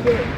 Yavaş.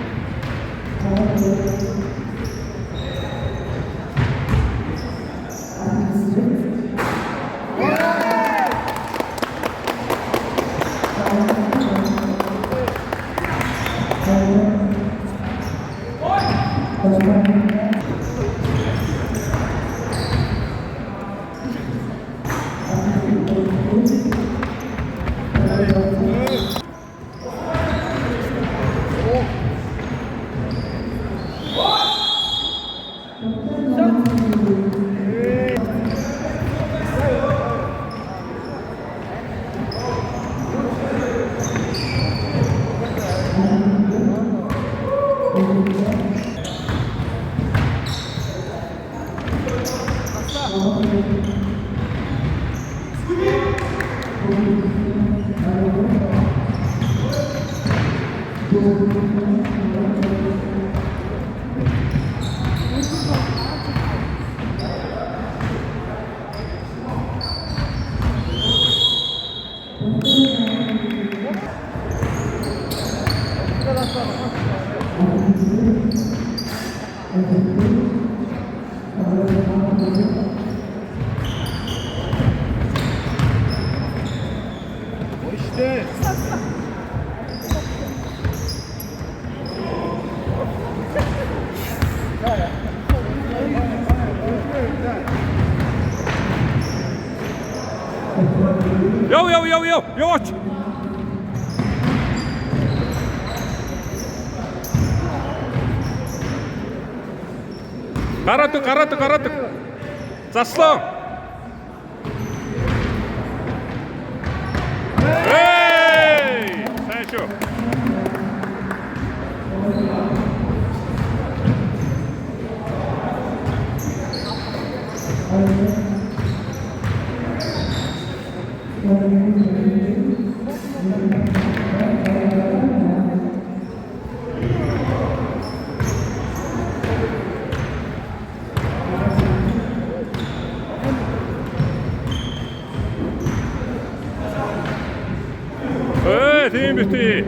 Karattık. Zaslon. Hey! Sen şu. Тийм бити.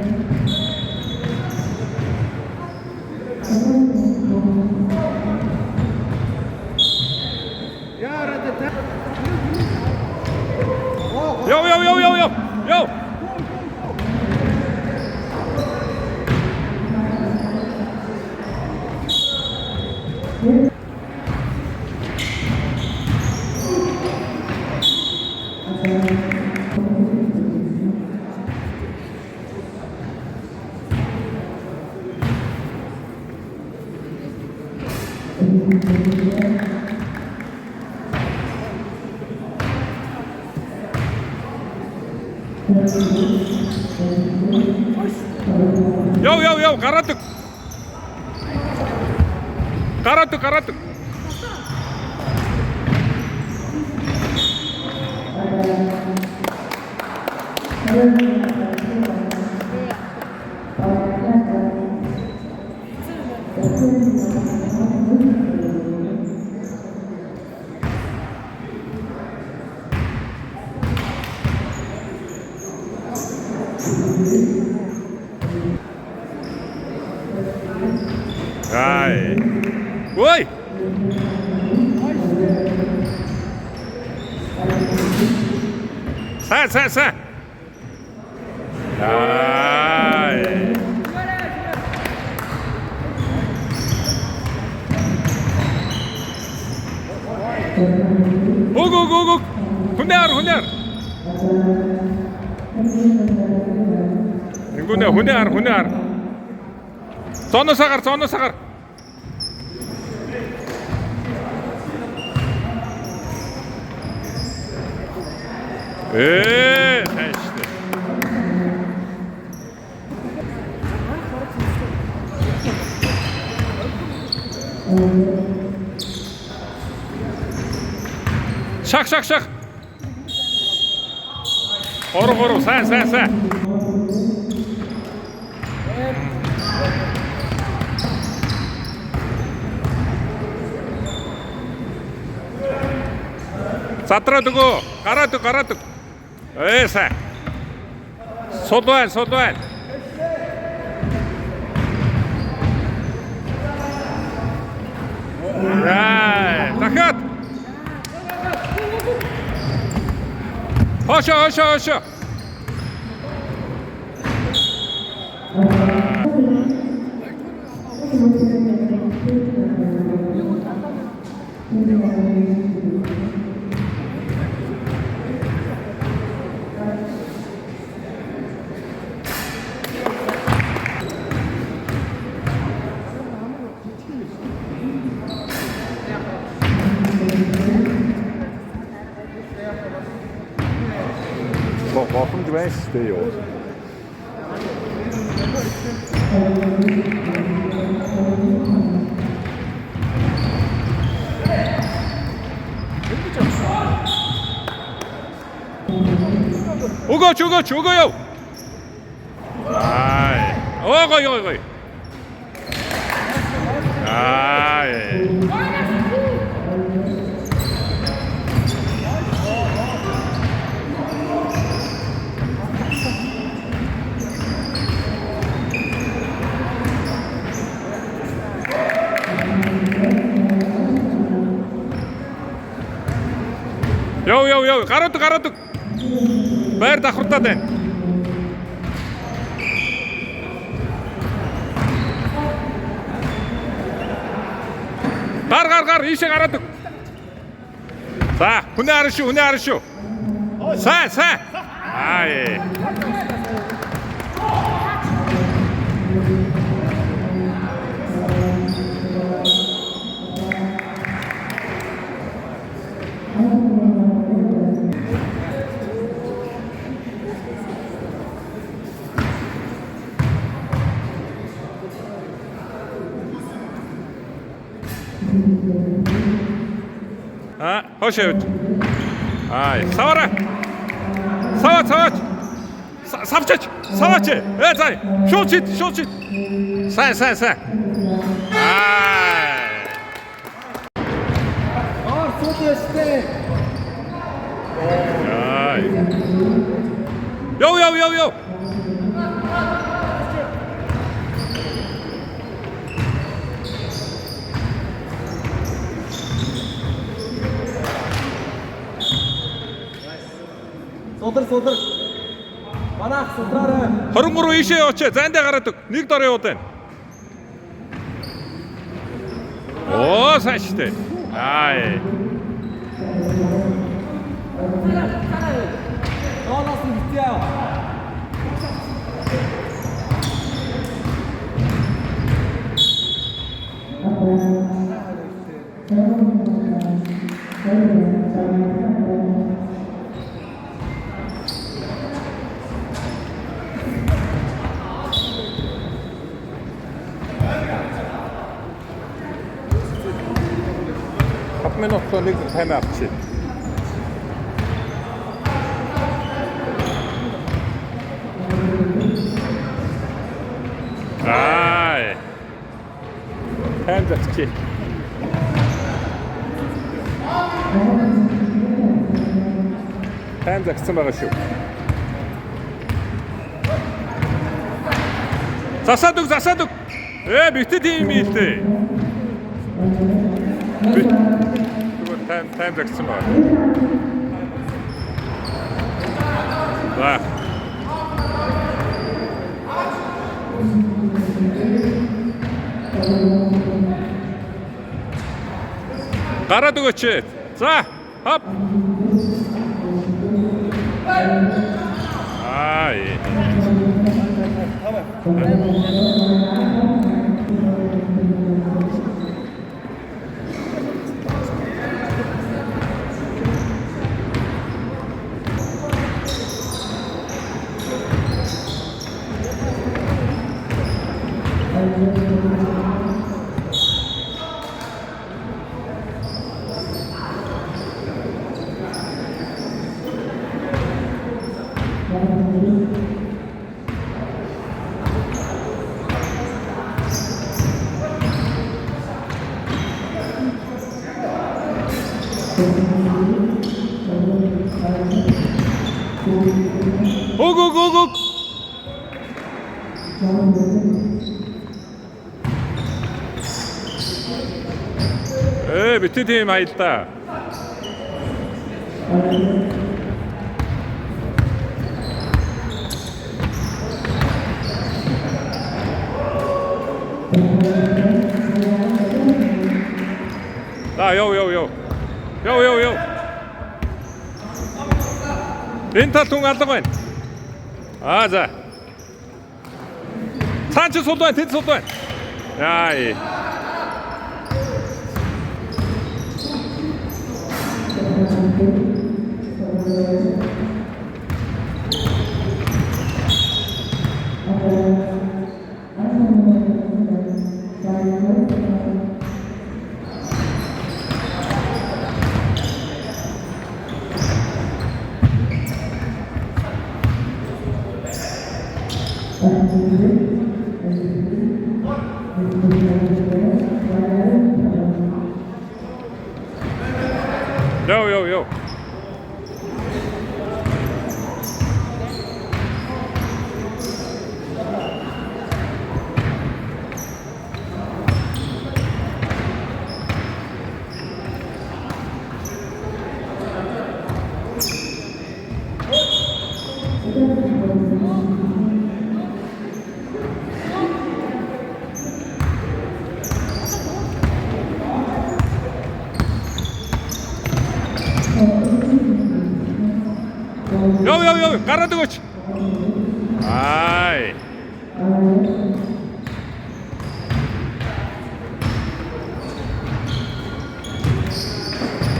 Yo. Yo, karattık. Ay. Oi! Sen. Ay. Go. Hunder. Hunder. Sono sakar. Sen işte. Şak. Koru. Sen. Satra tugu. Karattık. Esa. Sodoel. 허셔. Welcome to Wednesday. 죽어요. 아이, 거기. 아이. Yo, garoto. Bayar tak kurtaden. Gar, işe garoto. Sa, hune arışu. Sa. Ay. Hoş evet. Ay, savara. Savaç. Savaççı. Evet, ay. Şolçit. Sen. Ay. Ay. Yo. Солдыр. Манах сылдырары. Хорunguru işe оче. Зэнде гаратык. Нэг дор явуулын. Оо, сайн штэ. Ай. Доолоос нь битээ. Минутта нэг тайм авчи. Ай. Тайм авчи. Тайм авсан байгаа шүү. Засаадаг. Битээ тийм ийтэй. Тайм авсан байгаа. Ваа. Гараад өгөөч. За, хоп. Ай. Go. Bitti diyeyim hayırda. 자, 요. 렌탈통 알다고. 아, 자. 산치 소도한, 텐트 소도한. 야, 이. 요. 요. 깔아두고. 아이.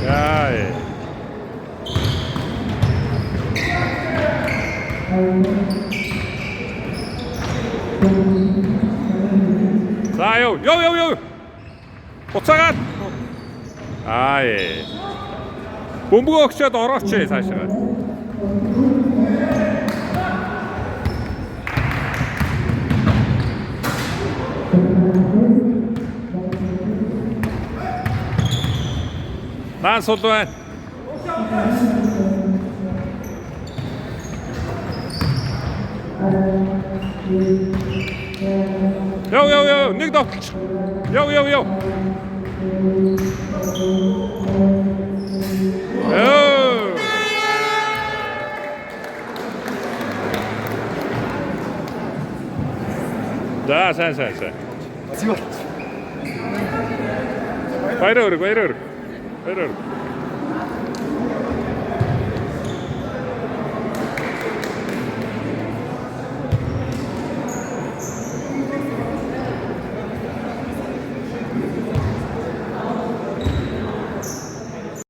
야, 이. 자, 요. 복사간. 아이. 본부가 혹시라도 어렵지, 사실은. 난 소도한. 요. 닉도. 요. 자, 산. 지금. Vai, Roro.